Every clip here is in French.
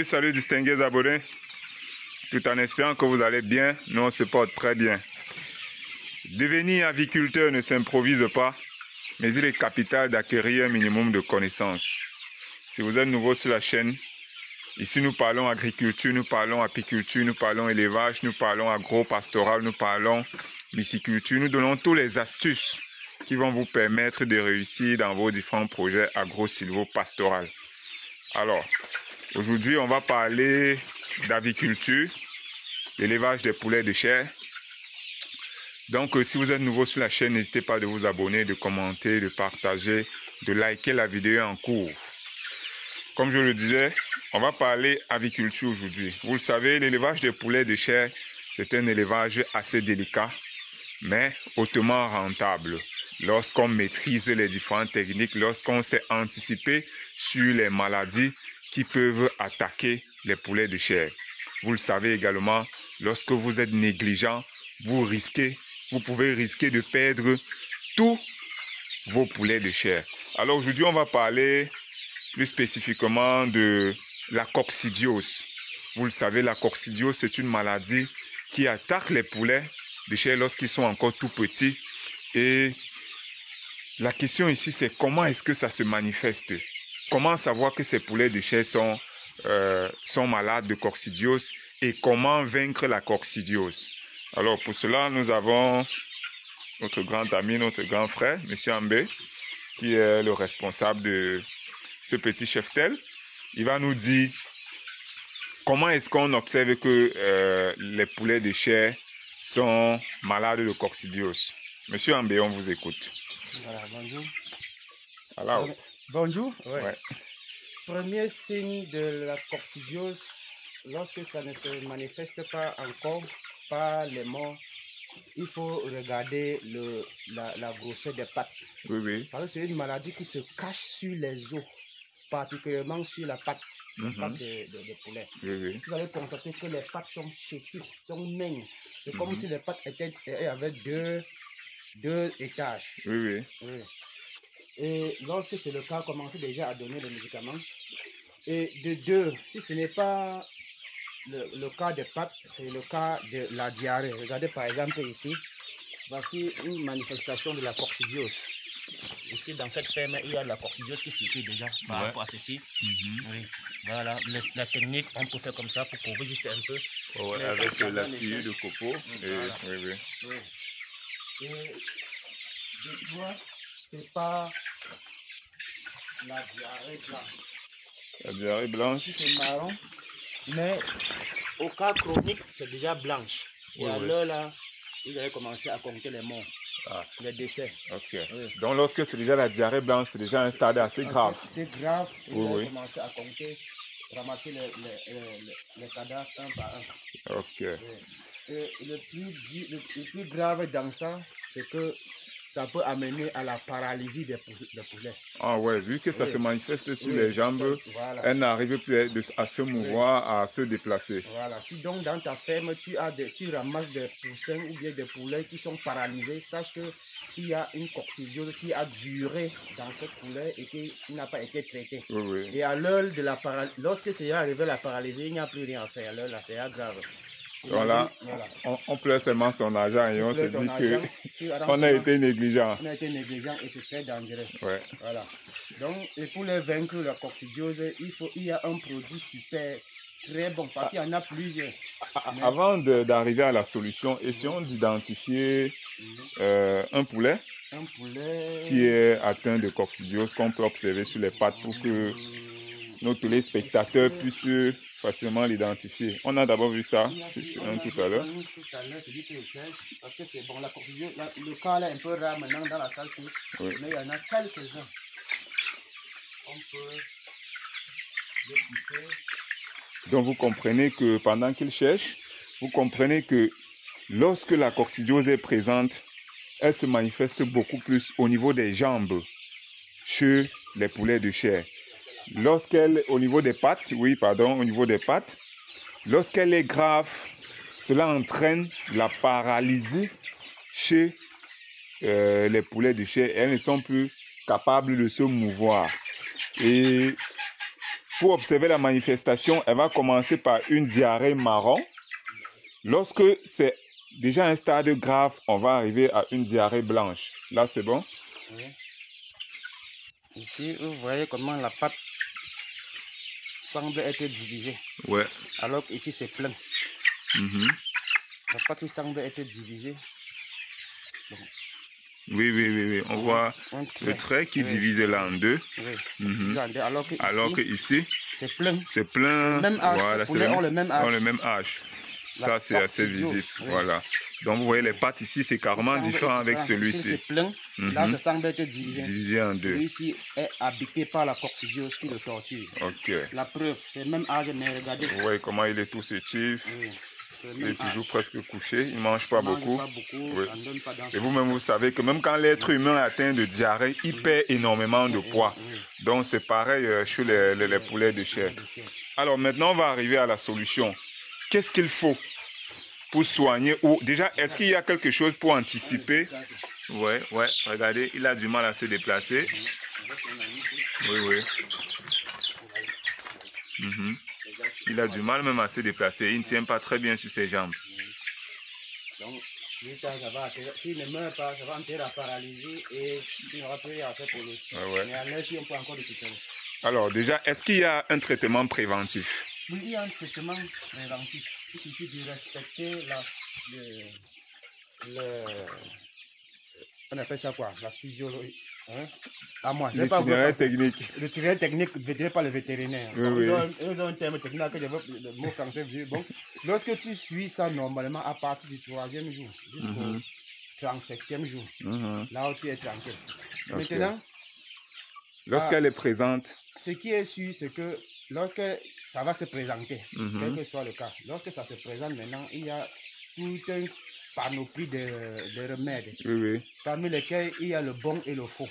Salut distingués abonnés. Tout en espérant que vous allez bien, nous on se porte très bien. Devenir aviculteur ne s'improvise pas, mais il est capital d'acquérir un minimum de connaissances. Si vous êtes nouveau sur la chaîne, ici nous parlons agriculture, nous parlons apiculture, nous parlons élevage, nous parlons agro-pastoral, nous parlons myciculture. Nous donnons toutes les astuces qui vont vous permettre de réussir dans vos différents projets agro-silvo-pastoral. Alors, aujourd'hui, on va parler d'aviculture, l'élevage des poulets de chair. Donc, si vous êtes nouveau sur la chaîne, n'hésitez pas de vous abonner, de commenter, de partager, de liker la vidéo en cours. Comme je le disais, on va parler aviculture aujourd'hui. Vous le savez, l'élevage des poulets de chair, c'est un élevage assez délicat, mais hautement rentable. Lorsqu'on maîtrise les différentes techniques, lorsqu'on sait anticiper sur les maladies qui peuvent attaquer les poulets de chair. Vous le savez également, lorsque vous êtes négligent, vous pouvez risquer de perdre tous vos poulets de chair. Alors aujourd'hui, on va parler plus spécifiquement de la coccidiose. Vous le savez, la coccidiose, c'est une maladie qui attaque les poulets de chair lorsqu'ils sont encore tout petits. Et la question ici, c'est comment est-ce que ça se manifeste? Comment savoir que ces poulets de chair sont malades de coccidiose et comment vaincre la coccidiose? Alors pour cela, nous avons notre grand ami, notre grand frère, M. Ambé, qui est le responsable de ce petit cheptel. Il va nous dire comment est-ce qu'on observe que les poulets de chair sont malades de coccidiose. Monsieur Ambé, on vous écoute. Voilà, bonjour. Alors, Bonjour. ouais. Premier signe de la coccidiose, lorsque ça ne se manifeste pas encore par les morts, il faut regarder la grosseur des pattes. Oui. Parce que c'est une maladie qui se cache sur les os, particulièrement sur la patte, de poulet. Oui. Vous allez constater que les pattes sont chétives, sont minces. C'est comme si les pattes avaient deux étages. Oui. Et lorsque c'est le cas, commencez déjà à donner les médicaments. Et de deux, si ce n'est pas le cas des pattes, c'est le cas de la diarrhée. Regardez par exemple ici, voici une manifestation de la coccidiose. Ici, dans cette ferme, il y a de la coccidiose qui circule déjà par rapport à ceci. Oui, voilà, la technique, on peut faire comme ça pour couvrir juste un peu. Avec la scie de copeaux. Voilà. Oui. Et de toi, c'est pas la diarrhée blanche. La diarrhée blanche. Ici, c'est marron, mais au cas chronique, c'est déjà blanche. Et à l'heure là, vous allez commencer à compter les morts, les décès. Ok. Donc lorsque c'est déjà la diarrhée blanche, c'est déjà un stade assez grave. C'est grave, vous allez commencer à compter, ramasser les cadavres un par un. Ok. Et le plus grave dans ça, c'est que ça peut amener à la paralysie des poulets. Ah ouais, vu que ça se manifeste sur les jambes, voilà. Elle n'arrive plus à se mouvoir, à se déplacer. Voilà, si donc dans ta ferme tu ramasses des poussins ou bien des poulets qui sont paralysés, sache qu'il y a une coccidiose qui a duré dans ce poulet et qui n'a pas été traité. Oui. Et à l'heure de la paralysie, lorsque c'est arrivé la paralysie, il n'y a plus rien à faire. Alors là, c'est grave. Donc là, on pleure seulement son argent et on se dit qu'on a été négligent. On a été négligent et c'est très dangereux. Ouais. Voilà. Donc, et pour les vaincre la coccidiose, il y a un produit super, très bon, parce qu'il y en a plusieurs. Avant d'arriver à la solution, essayons d'identifier un poulet qui est atteint de coccidiose qu'on peut observer sur les pattes pour que nos téléspectateurs puissent facilement l'identifier. On a d'abord vu ça sur un tout à l'heure. Tout à l'heure, c'est lui que je cherche, parce que c'est bon, la coccidiose, le cas là est un peu rare maintenant dans la salle, mais il y en a quelques-uns. On peut le couper. Donc vous comprenez que pendant qu'il cherche, vous comprenez que lorsque la coccidiose est présente, elle se manifeste beaucoup plus au niveau des jambes chez les poulets de chair. Lorsqu'elle, au niveau des pattes, lorsqu'elle est grave, cela entraîne la paralysie chez les poulets de chair. Elles ne sont plus capables de se mouvoir. Et pour observer la manifestation, elle va commencer par une diarrhée marron. Lorsque c'est déjà un stade grave, on va arriver à une diarrhée blanche. Là, c'est bon? Oui. Ici, vous voyez comment la pâte semble être divisée. Ouais. Alors qu'ici, c'est plein. La pâte semble être divisée. Bon. Oui. On voit le trait qui divise là en deux. Oui. Alors que ici, c'est plein. C'est plein. Même âge. Voilà, Poulets ont le même âge. le même âge. Ça, c'est assez visible. Oui. Voilà. Donc, vous voyez, les pâtes ici, c'est carrément différent avec celui-ci. C'est plein. Là, ça semble être divisé. Divisé en deux. Celui-ci est habité par la coccidiose qui le torture. Ok. La preuve, c'est le même âge, mais regardez. Vous voyez comment il est tout sétif. Oui. Il est toujours presque couché, il ne mange pas beaucoup. Oui. Ça ne donne pas et vous-même, vous savez que même quand l'être humain atteint de diarrhée, il perd énormément de poids. Donc c'est pareil chez les poulets de chair. Alors maintenant, on va arriver à la solution. Qu'est-ce qu'il faut pour soigner? Ou déjà, est-ce qu'il y a quelque chose pour anticiper? Ouais, regardez, il a du mal à se déplacer. Oui. Il a du mal même à se déplacer. Il ne tient pas très bien sur ses jambes. Donc, s'il ne meurt pas, ça va enterrer la paralysie et il n'y aura plus rien à faire pour lui. Mais à l'aise, on peut encore le quitter. Alors, déjà, est-ce qu'il y a un traitement préventif? Oui, il y a un traitement préventif. Il suffit de respecter on appelle ça quoi? La physiologie. Hein? À moi, c'est pas l'itinéraire technique. L'itinéraire technique vétérinaire par le vétérinaire. Oui. Ils ont un terme technique que le mot français. Bon, lorsque tu suis ça normalement à partir du 3e jour jusqu'au 37e jour, là où tu es tranquille. Okay. Maintenant, lorsqu'elle est présente, ce qui est sûr, c'est que lorsque ça va se présenter, quel que soit le cas, lorsque ça se présente maintenant, il y a tout un panoplie de remèdes, parmi lesquels il y a le bon et le faux.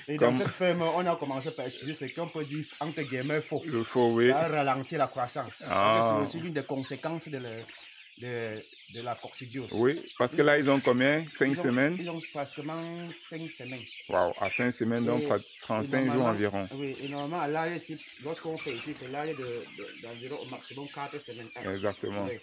Et dans cette ferme, on a commencé par utiliser ce qu'on peut dire entre guillemets faux. Le faux, oui. Ça ralentit la croissance. C'est aussi l'une des conséquences de la coccidiose. Oui, parce que là, ils ont combien? 5 semaines? Ils ont pratiquement 5 semaines. Waouh, à 5 semaines, donc 35 jours environ. Oui, et normalement, l'âge, lorsqu'on fait ici, c'est l'âge d'environ au maximum 4 semaines. Exactement. Oui.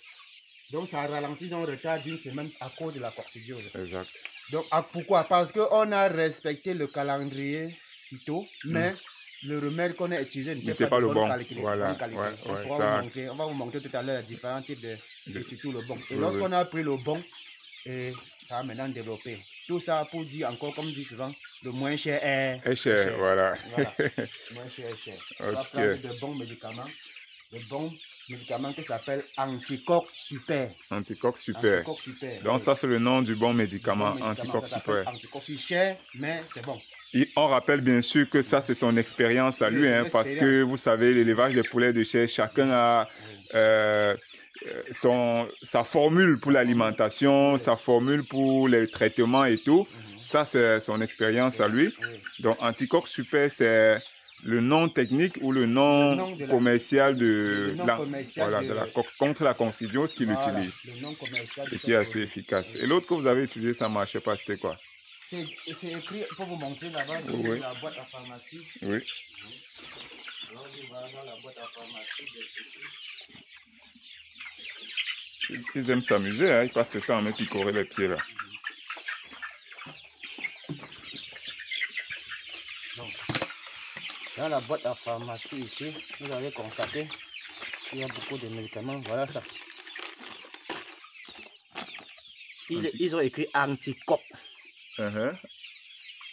Donc, ça ralentit en retard d'une semaine à cause de la coccidiose. Exact. Donc, pourquoi? Parce qu'on a respecté le calendrier phyto, mais le remède qu'on a utilisé n'était pas de bonne qualité. Voilà. On va vous montrer tout à l'heure différents types de surtout le bon. Et lorsqu'on a pris le bon, et ça a maintenant développé. Tout ça pour dire encore, comme dit souvent, le moins cher est cher. Voilà. Le moins cher est cher. On va prendre de bons médicaments. Le bon médicament qui s'appelle Anticoq Super. Anticoq Super. Donc ça c'est le nom du bon médicament, Anticoq Super. Anticoq Super, cher, mais c'est bon. Et on rappelle bien sûr que ça c'est son expérience à lui, parce que vous savez, l'élevage des poulets de chair, chacun a sa formule pour l'alimentation, sa formule pour les traitements et tout. Ça c'est son expérience à lui. Donc Anticoq Super, c'est le nom technique ou le nom commercial contre la coccidiose qu'il utilise et qui est assez efficace. Et l'autre que vous avez utilisé, ça ne marchait pas, c'était quoi? C'est écrit, pour vous montrer là-bas, sur la boîte à pharmacie. Oui. Alors, je vais dans la boîte à pharmacie de ceci. Ils aiment s'amuser, hein? Ils passent le temps à me picorer les pieds là. Dans la boîte à pharmacie ici, vous allez constater qu'il y a beaucoup de médicaments. Voilà ça. Ils ont écrit Anticoq.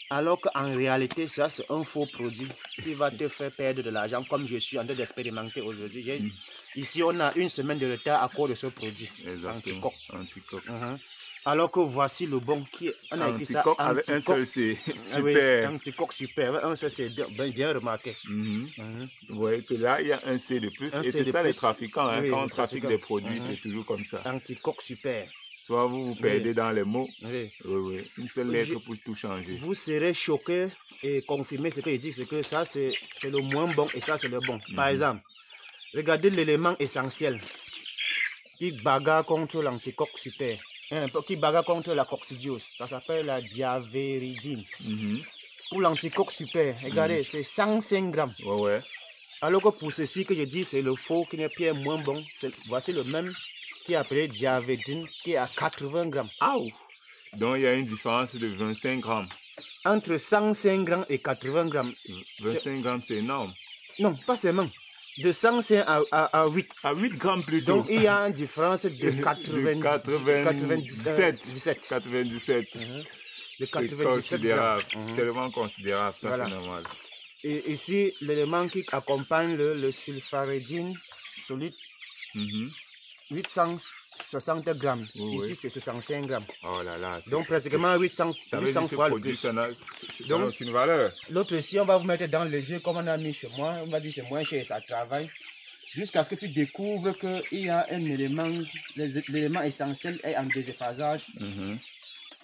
Alors qu'en réalité, ça c'est un faux produit qui va te faire perdre de l'argent, comme je suis en train d'expérimenter aujourd'hui. Ici, on a une semaine de retard à cause de ce produit. Anticoq. Alors que voici le bon qui on a écrit ça avec un seul C. Super. Oui, Anticoq Super. Un seul c'est bien remarqué. Vous voyez que là, il y a un C de plus. Et c'est ça les trafiquants. Quand on trafique des produits, c'est toujours comme ça. Anticoq Super. Soit vous vous perdez dans les mots. Une seule lettre pour tout changer. Vous serez choqué et confirmé ce que je dis, c'est que ça c'est le moins bon et ça c'est le bon. Par exemple, regardez l'élément essentiel qui bagarre contre l'Anticoq Super. Qui bagarre contre la coccidiose. Ça s'appelle la diavéridine. Pour l'Anticoq Super, regardez, c'est 105 grammes. Alors que pour ceci que je dis, c'est le faux qui est moins bon. Voici le même qui est appelé diavédine, qui est à 80 grammes. Ah, donc il y a une différence de 25 grammes. Entre 105 grammes et 80 grammes. 25 grammes, c'est énorme. Non, pas seulement. De 105 à 8. À 8 grammes plutôt. Donc il y a une différence de 97. 97. De 97 c'est considérable, grammes. tellement considérable, ça Voilà. c'est normal. Et ici, l'élément qui accompagne le sulfarédine solide, 860 grammes. Oui, Ici, oui. c'est 65 grammes. Oh là là. Donc pratiquement 800 ça veut dire que ce fois le produit, plus. ça n'a aucune valeur. L'autre, si on va vous mettre dans les yeux, comme on a mis chez moi, on va dire c'est moins cher, ça travaille. Jusqu'à ce que tu découvres qu'il y a un élément, l'élément essentiel est en déséphasage.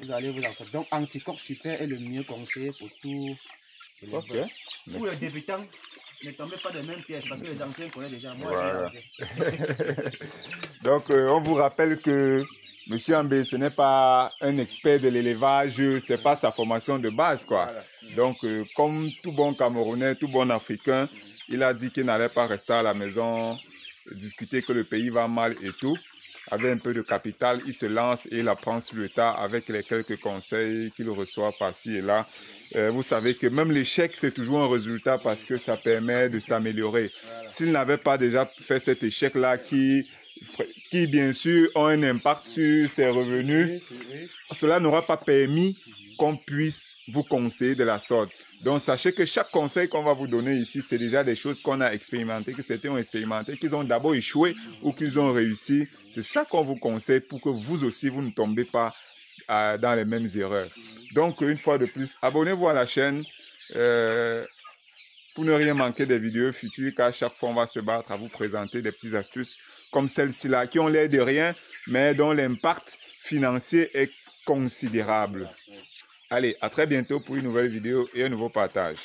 Vous allez vous en sortir. Donc, Anticorps Super est le mieux conseillé pour tout. Ok. Pour les débutants, ne tombez pas des mêmes pièges parce que les anciens connaissent déjà. Moi, Voilà. j'ai ancien. Donc, on vous rappelle que M. Ambé, ce n'est pas un expert de l'élevage, ce n'est pas sa formation de base, quoi. Voilà. Donc, comme tout bon Camerounais, tout bon Africain, il a dit qu'il n'allait pas rester à la maison, discuter que le pays va mal et tout. Avec un peu de capital, il se lance et il apprend sur le tas avec les quelques conseils qu'il reçoit par-ci et là. Vous savez que même l'échec, c'est toujours un résultat parce que ça permet de s'améliorer. Voilà. S'il n'avait pas déjà fait cet échec-là qui bien sûr ont un impact sur ses revenus, cela n'aura pas permis qu'on puisse vous conseiller de la sorte. Donc, sachez que chaque conseil qu'on va vous donner ici, c'est déjà des choses qu'on a expérimentées, que certains ont expérimenté, qu'ils ont d'abord échoué ou qu'ils ont réussi. C'est ça qu'on vous conseille pour que vous aussi, vous ne tombez pas dans les mêmes erreurs. Donc, une fois de plus, abonnez-vous à la chaîne pour ne rien manquer des vidéos futures, car chaque fois, on va se battre à vous présenter des petites astuces comme celle-ci là, qui ont l'air de rien, mais dont l'impact financier est considérable. Allez, à très bientôt pour une nouvelle vidéo et un nouveau partage.